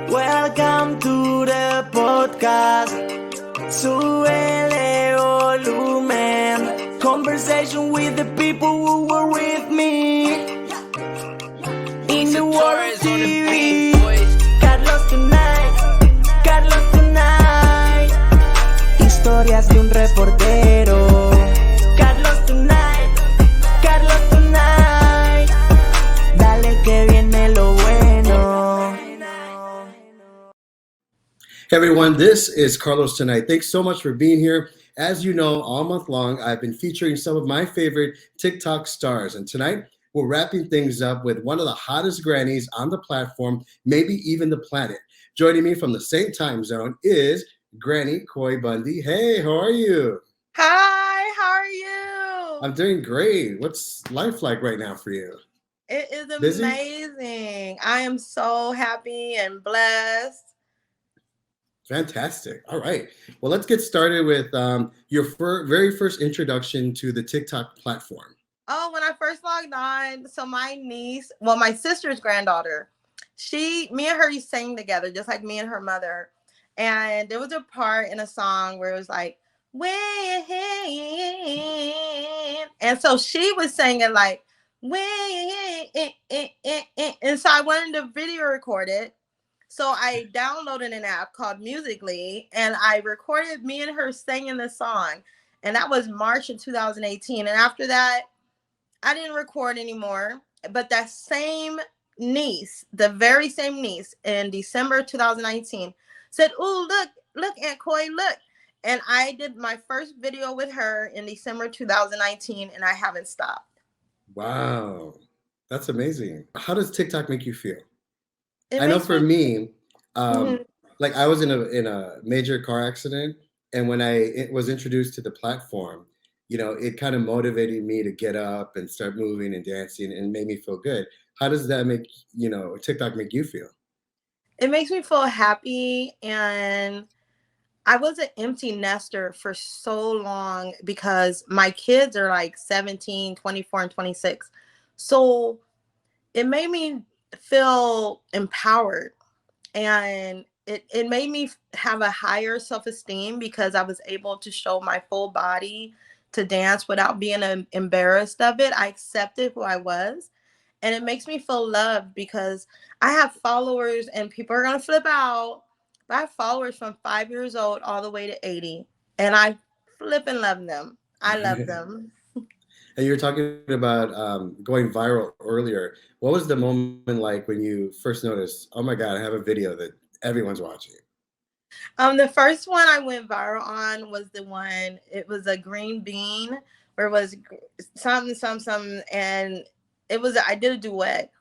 Welcome to the podcast. Súbele volumen. Conversation with the people who were with me. In the world of TV. Carlos tonight. Historias de un reportero. Carlos tonight. Dale que viene lo bueno. Hey everyone, this is Carlos Tonight. Thanks so much for being here. As you know, all month long, I've been featuring some of my favorite TikTok stars. And tonight, we're wrapping things up with one of the hottest grannies on the platform, maybe even the planet. Joining me from the same time zone is Granny Coy Bundy. Hey, how are you? Hi, how are you? I'm doing great. What's life like right now for you? It is Busy? amazing. I am so happy and blessed. Fantastic. All right. Well, let's get started with your very first introduction to the TikTok platform. Oh, when I first logged on, so my niece, well, my sister's granddaughter, me and her used to sing together, just like me and her mother. And there was a part in a song where it was like, "Way ahead." And so she was singing like, "Way ahead." And so I wanted to video record it. So I downloaded an app called Musical.ly, and I recorded me and her singing the song. And that was March of 2018. And after that, I didn't record anymore. But that same niece, the very same niece, in December 2019, said, "Ooh, look, Aunt Coy, look." And I did my first video with her in December 2019, and I haven't stopped. Wow. That's amazing. How does TikTok make you feel? It I know makes for me, Mhm. like I was in a major car accident, and when it was introduced to the platform, it kind of motivated me to get up and start moving and dancing, and made me feel good. How does that make TikTok make you feel? It makes me feel happy, and I was an empty nester for so long because my kids are like 17, 24, and 26. So it made me feel empowered, and it made me have a higher self-esteem because I was able to show my full body to dance without being embarrassed of it. I accepted who I was, and it makes me feel loved because I have followers, and people are going to flip out, but I have followers from 5 years old all the way to 80, and I flip and love them. I love them. And you were talking about going viral earlier. What was the moment like when you first noticed, oh my God, I have a video that everyone's watching? The first one I went viral on was it was a green bean where it was something, and I did a duet.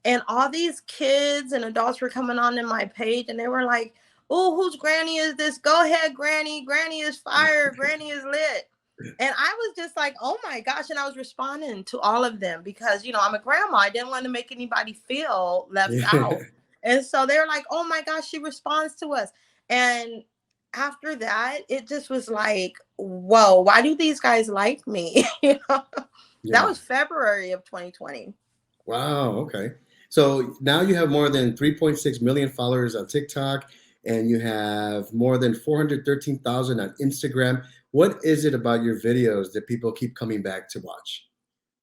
And all these kids and adults were coming on in my page, and they were like, "Oh, whose granny is this? Go ahead, Granny. Granny is fire. Granny is lit." And I was just like, "Oh my gosh." And I was responding to all of them because, I'm a grandma. I didn't want to make anybody feel left out. And so they were like, "Oh my gosh, she responds to us." And after that, it just was like, whoa, why do these guys like me? That Yeah. was February of 2020. Wow. Okay. So now you have more than 3.6 million followers on TikTok, and you have more than 413,000 on Instagram. What is it about your videos that people keep coming back to watch?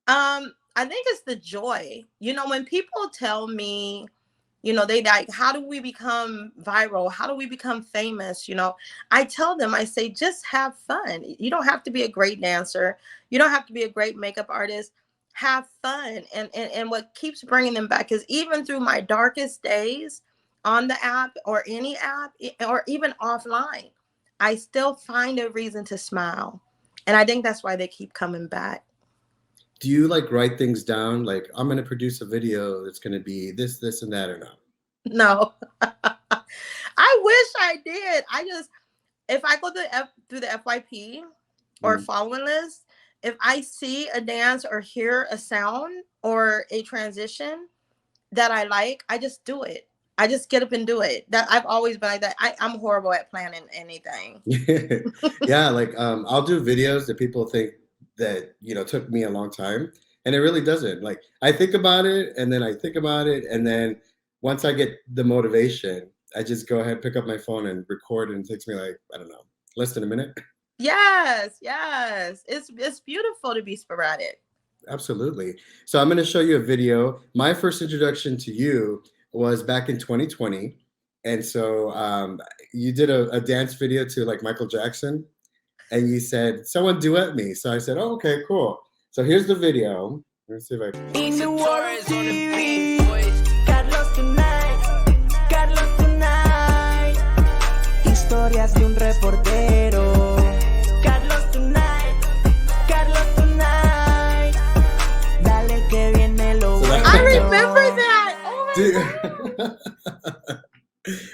I think it's the joy. When people tell me, they like, how do we become viral? How do we become famous? I tell them, I say, just have fun. You don't have to be a great dancer. You don't have to be a great makeup artist. Have fun. And what keeps bringing them back is even through my darkest days on the app or any app or even offline, I still find a reason to smile. And I think that's why they keep coming back. Do you like write things down? Like, I'm going to produce a video that's going to be this, this, and that, or not? No. I wish I did. If I go through the FYP or following list, if I see a dance or hear a sound or a transition that I like, I just do it. I just get up and do it. That I've always been like that. I'm horrible at planning anything. Yeah, like I'll do videos that people think that took me a long time, and it really doesn't. Like I think about it, and then I think about it, and then once I get the motivation, I just go ahead, pick up my phone and record, and it takes me like, I don't know, less than a minute. Yes, yes. It's beautiful to be sporadic. Absolutely. So I'm going to show you a video. My first introduction to you was back in 2020. And so you did a dance video to like Michael Jackson, and you said, someone duet me. So I said, oh, okay, cool. So here's the video. Let me see if I can. In the world TV, Carlos tonight, Carlos tonight. Historias de un reportero. Carlos tonight, Carlos tonight. Dale que viene lo bueno. I remember that. Oh my God.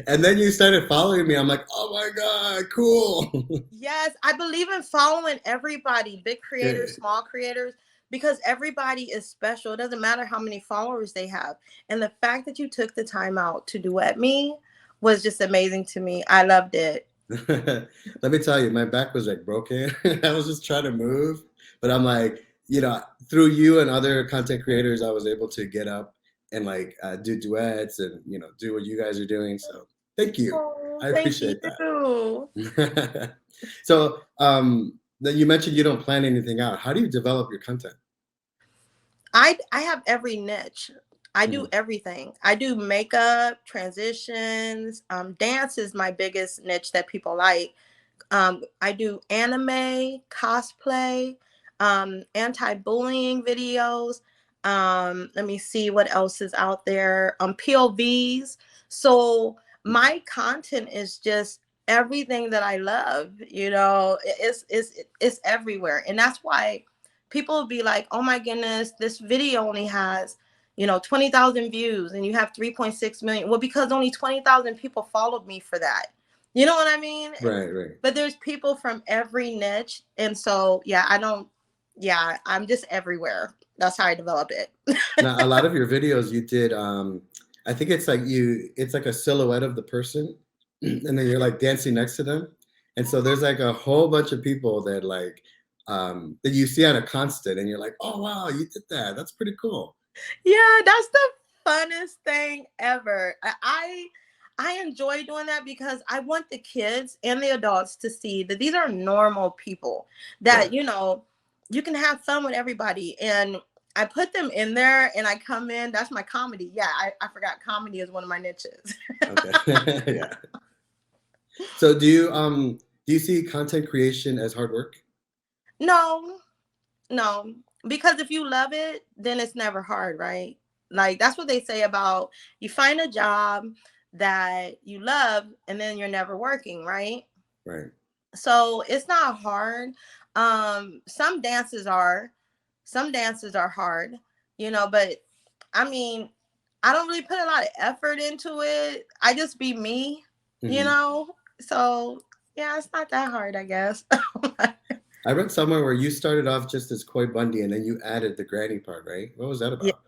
And then you started following me. I'm like, oh my God, cool. Yes, I believe in following everybody, big creators, Yeah. small creators, because everybody is special. It doesn't matter how many followers they have. And the fact that you took the time out to duet me was just amazing to me. I loved it. Let me tell you, my back was like broken. I was just trying to move, but I'm like, you know, through you and other content creators, I was able to get up and like do duets and, you know, do what you guys are doing. So thank you. Oh, I appreciate thank you. that. So then you mentioned you don't plan anything out. How do you develop your content? I have every niche. I do everything. I do makeup, transitions. Dance is my biggest niche that people like. I do anime, cosplay, anti-bullying videos. Let me see what else is out there. POVs. So my content is just everything that I love. You know, it's everywhere, and that's why people will be like, "Oh my goodness, this video only has." 20,000 views and you have 3.6 million. Well, because only 20,000 people followed me for that. You know what I mean? Right. But there's people from every niche. And so, I'm just everywhere. That's how I develop it. Now, a lot of your videos you did, I think it's like a silhouette of the person, and then you're like dancing next to them. And so there's like a whole bunch of people that like, that you see on a constant, and you're like, oh, wow, you did that. That's pretty cool. Yeah, that's the funnest thing ever. I enjoy doing that because I want the kids and the adults to see that these are normal people that, Right. You can have fun with everybody. And I put them in there and I come in. That's my comedy. Yeah, I forgot comedy is one of my niches. Okay. Yeah. So do you see content creation as hard work? No, because if you love it, then it's never hard, right? Like that's what they say about you find a job that you love and then you're never working, right? Right. So it's not hard. Some dances are hard, but I mean, I don't really put a lot of effort into it. I just be me, you Mhm. know? So yeah, it's not that hard, I guess. I read somewhere where you started off just as Coy Bundy and then you added the granny part, right? What was that Yeah. about?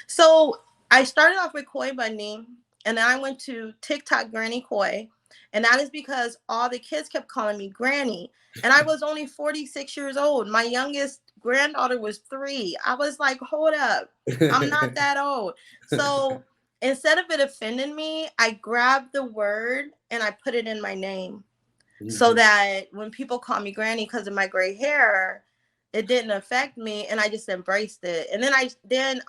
So I started off with Coy Bundy, and then I went to TikTok Granny Coy, and that is because all the kids kept calling me Granny, and I was only 46 years old. My youngest granddaughter was 3. I was like, hold up, I'm not that old. So instead of it offending me, I grabbed the word and I put it in my name so that when people call me Granny because of my gray hair, it didn't affect me, and I just embraced it. And then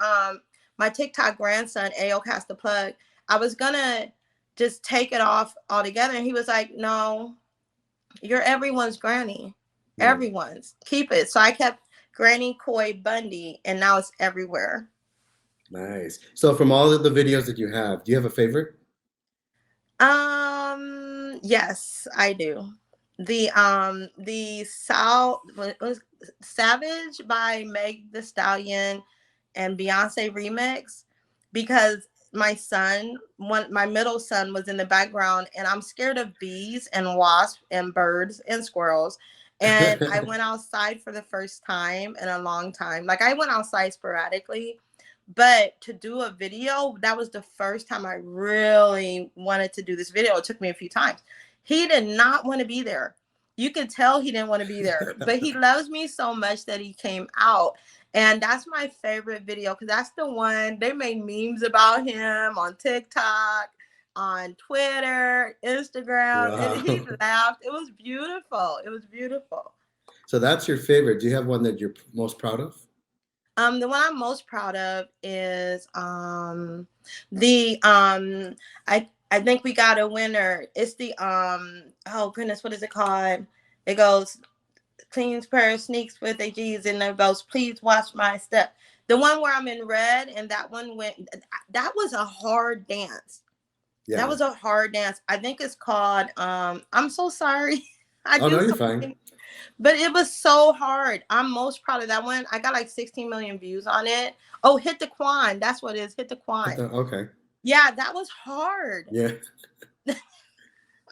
my TikTok grandson Ao cast the plug. I was gonna just take it off altogether, and he was like, "No, you're everyone's granny. Right. Everyone's. Keep it." So I kept Granny Coy Bundy, and now it's everywhere. Nice. So from all of the videos that you have, do you have a favorite? Yes, I do. The was Savage by Meg the Stallion and Beyonce remix, because my middle son was in the background, and I'm scared of bees and wasps and birds and squirrels. And I went outside for the first time in a long time. Like I went outside sporadically, but to do a video, that was the first time I really wanted to do this video. It took me a few times. He did not want to be there. You could tell he didn't want to be there, but he loves me so much that he came out. And that's my favorite video because that's the one they made memes about him on TikTok. on Twitter, Instagram, and he Wow. laughed. It was beautiful. It was beautiful. So that's your favorite. Do you have one that you're most proud of? The one I'm most proud of is the I think we got a winner. It's the oh goodness, what is it called? It goes cleans pair of sneaks with a G's and it goes, please watch my step. The one where I'm in red and that one went, that was a hard dance. That Yeah. was a hard dance. I think it's called I'm so sorry. I Oh, no, do you're so fine. but it was so hard. I'm most proud of that one. I got like 16 million views on it. Oh, hit the Quan. That's what it is. Hit the Quan. Okay. Yeah, that was hard. Yeah.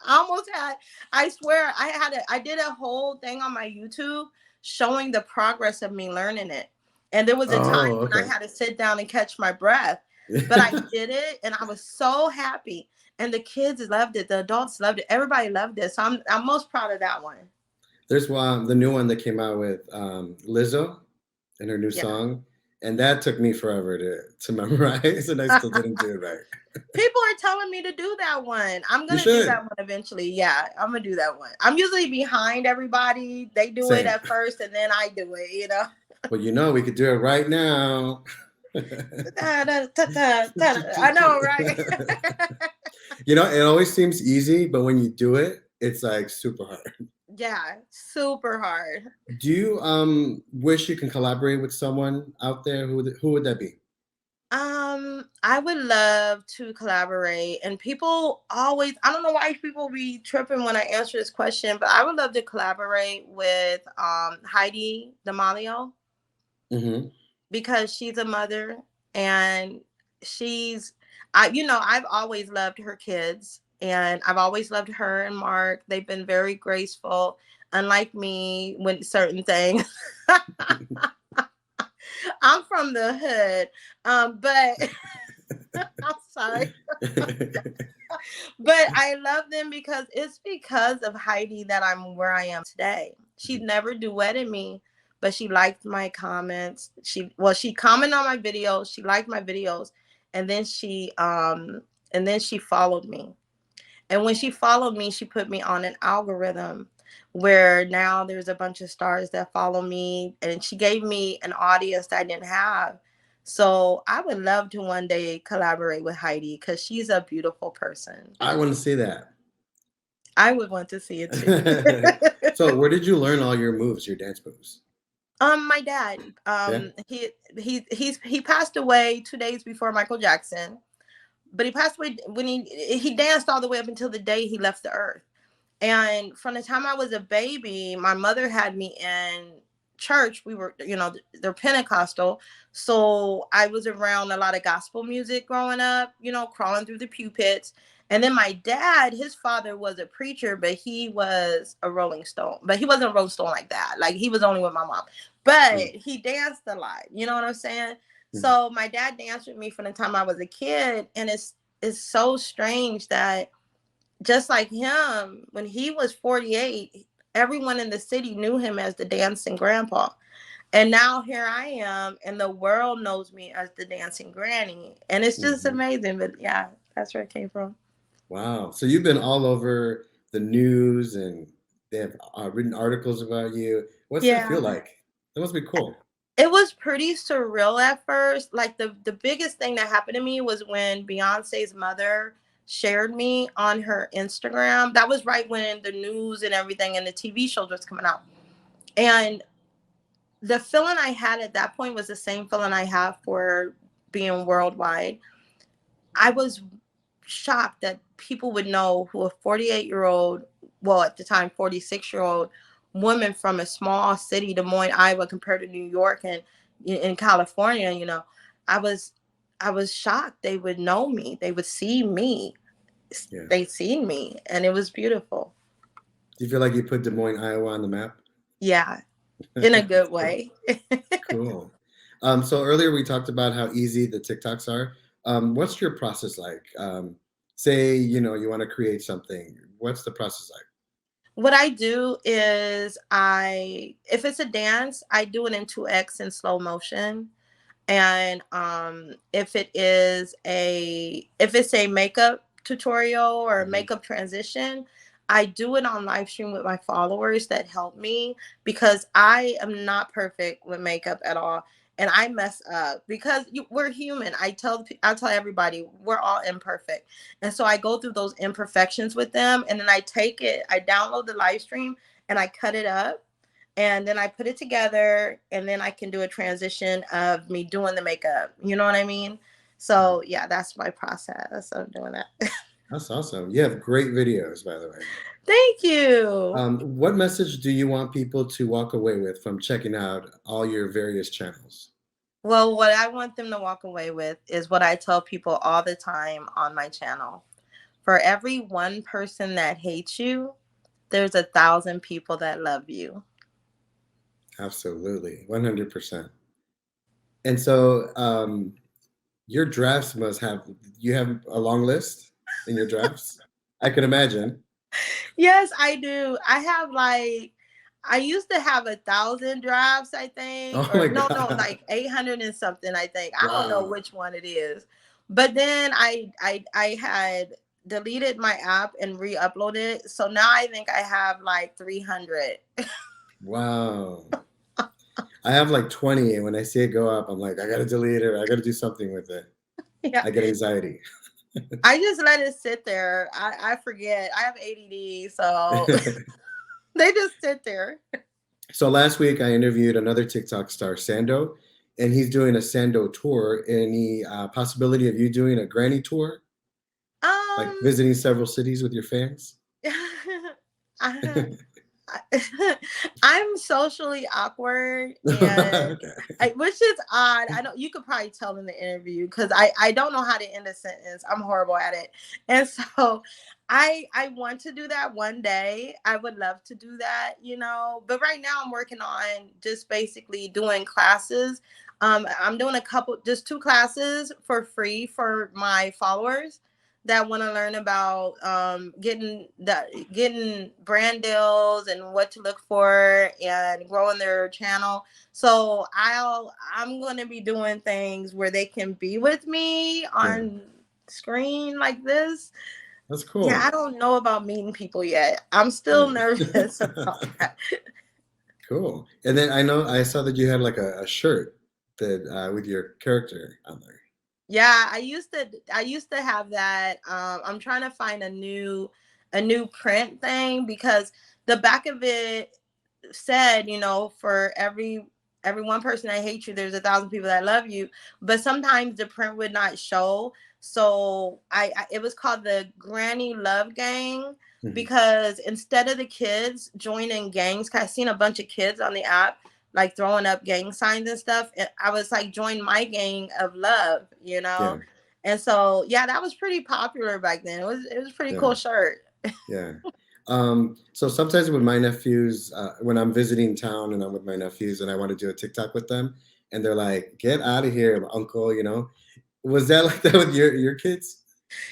I almost had, I swear, I did a whole thing on my YouTube showing the progress of me learning it. And there was a time Oh, when I okay. had to sit down and catch my breath, but I did it and I was so happy. And the kids loved it. The adults loved it. Everybody loved it. So I'm most proud of that one. There's one, the new one that came out with Lizzo and her new Yeah. song, and that took me forever to memorize, and I still didn't do it right. People are telling me to do that one. I'm You gonna do should. that one eventually. Yeah, I'm gonna do that one. I'm usually behind everybody. They do it Same. at first and then I do it, you know. Well, we could do it right now. I know, right? It always seems easy, but when you do it, it's like super hard. Yeah, super hard. Do you wish you can collaborate with someone out there? Who would that be? I would love to collaborate, and people always, I don't know why people be tripping when I answer this question, but I would love to collaborate with Heidi D'Amelio Mm-hmm. because she's a mother and she's I've always loved her kids and I've always loved her and Mark. They've been very graceful, unlike me when certain things. I'm from the hood, but I'm sorry. But I love them because it's because of Heidi that I'm where I am today. She never duetted me, but she liked my comments. She commented on my videos, she liked my videos, and then she followed me. And when she followed me, she put me on an algorithm where now there's a bunch of stars that follow me, and she gave me an audience that I didn't have. So I would love to one day collaborate with Heidi because she's a beautiful person. I want to see that. I would want to see it too. So, where did you learn all your moves, your dance moves? My dad. Yeah. He passed away 2 days before Michael Jackson, but he passed away when he danced all the way up until the day he left the earth. And from the time I was a baby, my mother had me in church. We were, they're Pentecostal. So I was around a lot of gospel music growing up, crawling through the pew pits. And then my dad, his father was a preacher, but he was a Rolling Stone. But he wasn't a Rolling Stone like that. Like he was only with my mom. But he danced a lot. You know what I'm saying? So my dad danced with me from the time I was a kid. And it's so strange that just like him, when he was 48, everyone in the city knew him as the dancing grandpa. And now here I am, and the world knows me as the dancing granny. And it's just amazing. But yeah, that's where it came from. Wow. So you've been all over the news and they have written articles about you. What's that feel like? That must be cool. It was pretty surreal at first. Like the biggest thing that happened to me was when Beyonce's mother shared me on her Instagram. That was right when the news and everything and the TV shows was coming out. And the feeling I had at that point was the same feeling I have for being worldwide. I was shocked that people would know who a 48-year-old, well, at the time, 46-year-old woman from a small city, Des Moines, Iowa, compared to New York and in California, I was shocked they would know me. They would see me. Yeah. They seen me, and it was beautiful. Do you feel like you put Des Moines, Iowa on the map? Yeah, in a good way. Cool. So earlier we talked about how easy the TikToks are. What's your process like? Say, you want to create something. What's the process like? What I do is if it's a dance, I do it in 2x in slow motion. And if it's a makeup tutorial or Mhm. makeup transition, I do it on live stream with my followers that help me, because I am not perfect with makeup at all. And I mess up because we're human. I tell everybody we're all imperfect. And so I go through those imperfections with them, and then I download the live stream and I cut it up, and then I put it together, and then I can do a transition of me doing the makeup. You know what I mean? Mhm. So yeah, that's my process of doing that. That's awesome. You have great videos, by the way. Thank you. What message do you want people to walk away with from checking out all your various channels? Well, what I want them to walk away with is what I tell people all the time on my channel. For every one person that hates you, there's 1,000 people that love you. Absolutely, 100%. And so, your drafts must have you have a long list in your drafts? I can imagine. Yes, I do. I used to have 1,000 drafts, I think, Oh or my no, god. like 800 and something, I think. I don't know Wow. which one it is. But then I had deleted my app and re-uploaded it. So now I think I have like 300. Wow. I have like 20, and when I see it go up, I'm like, I gotta delete it. I gotta do something with it. Yeah. I get anxiety. I just let it sit there. I forget. I have ADD, so they just sit there. So last week I interviewed another TikTok star, Sando, and he's doing a Sando tour. Any possibility of you doing a granny tour, like Um, visiting several cities with your fans? I, I'm socially awkward, and Okay. which is odd. I know you could probably tell in the interview, because I don't know how to end a sentence. I'm horrible at it, and so I want to do that one day. I would love to do that, But right now I'm working on just basically doing classes. I'm doing just 2 classes for free for my followers that want to learn about getting brand deals and what to look for and growing their channel. So I'm going to be doing things where they can be with me Yeah, on screen like this. that's Yeah, I cool. don't know about meeting people yet. I'm still Yeah. nervous about that. Cool. And then I know I saw that you had like a shirt that with your character on there. Yeah, I used to have that. I'm trying to find a new print thing, because the back of it said, for every one person that hates you, there's 1,000 people that love you. But sometimes the print would not show. So it was called the Granny Love Gang, Mhm. because instead of the kids joining gangs, 'cause I seen a bunch of kids on the app like throwing up gang signs and stuff. And I was like, join my gang of love. Yeah, And so yeah, that was pretty popular back then. It was a pretty yeah, cool shirt. yeah. So sometimes with my nephews, when I'm visiting town and I'm with my nephews and I want to do a TikTok with them, and they're like, "Get out of here, uncle," Was that like that with your kids?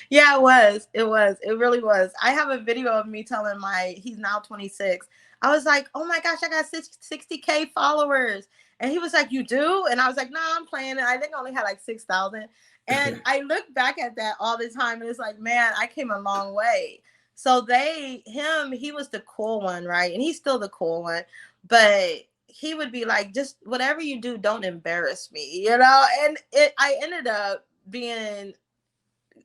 Yeah, it was. It was. It really was. I have a video of me telling he's now 26. I was like, oh my gosh, I got 60K followers. And he was like, you do? And I was like, no, I'm playing it. I think I only had like 6,000. And I look back at that all the time, and it's like, man, I came a long way. So he was the cool one, right? And he's still the cool one. But he would be like, just whatever you do, don't embarrass me. And I ended up being,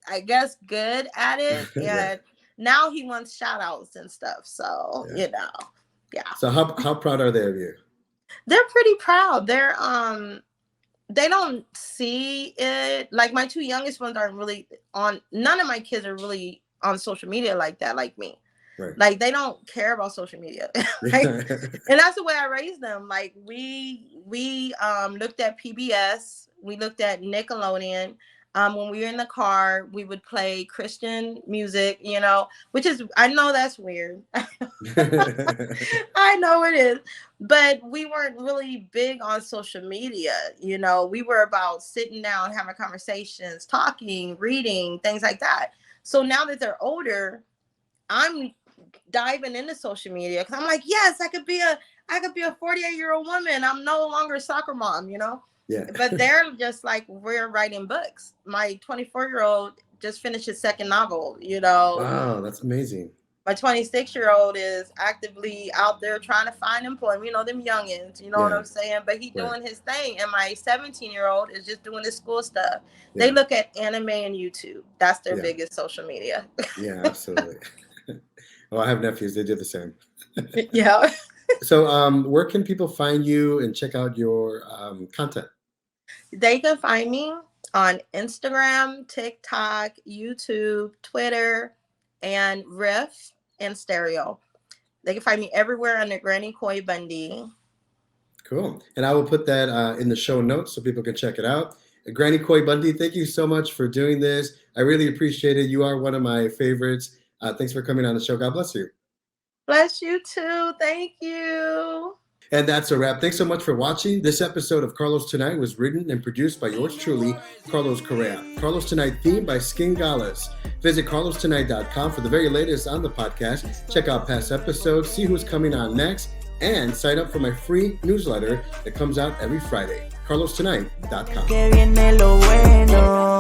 I guess, good at it. Yeah, And now he wants shout outs and stuff. So, yeah. yeah. So how proud are they of you? They're pretty proud. They don't see it. Like my 2 youngest ones aren't really on, none of my kids are really on social media like that, like me. Right. Like they don't care about social media. Right? Yeah. And that's the way I raised them. Like we looked at PBS, we looked at Nickelodeon. When we were in the car, we would play Christian music, which is, I know that's weird. I know it is, but we weren't really big on social media. We were about sitting down, having conversations, talking, reading, things like that. So now that they're older, I'm diving into social media, because I'm like, yes, I could be a 48-year-old woman. I'm no longer a soccer mom. Yeah. But they're just like, we're writing books. My 24-year-old just finished his second novel, you know. Wow, that's amazing. My 26-year-old is actively out there trying to find employment, you know, them youngins, you know what Yeah. I'm saying? But he Right. doing his thing. And my 17-year-old is just doing his school stuff. Yeah. They look at anime and YouTube. That's their Yeah. biggest social media. Yeah, absolutely. Well, I have nephews. They do the same. Yeah. So, where can people find you and check out your content? They can find me on Instagram, TikTok, YouTube, Twitter, and Riff and Stereo. They can find me everywhere under Granny Coy Bundy. Cool. And I will put that in the show notes so people can check it out. Granny Coy Bundy, thank you so much for doing this. I really appreciate it. You are one of my favorites. Thanks for coming on the show. God bless you. Bless you too. Thank you. And that's a wrap. Thanks so much for watching. This episode of Carlos Tonight was written and produced by yours truly, Carlos Correa. Carlos Tonight theme by Sken, Galis. Visit carlostonight.com for the very latest on the podcast. Check out past episodes, see who's coming on next, and sign up for my free newsletter that comes out every Friday. carlostonight.com. Que viene lo bueno.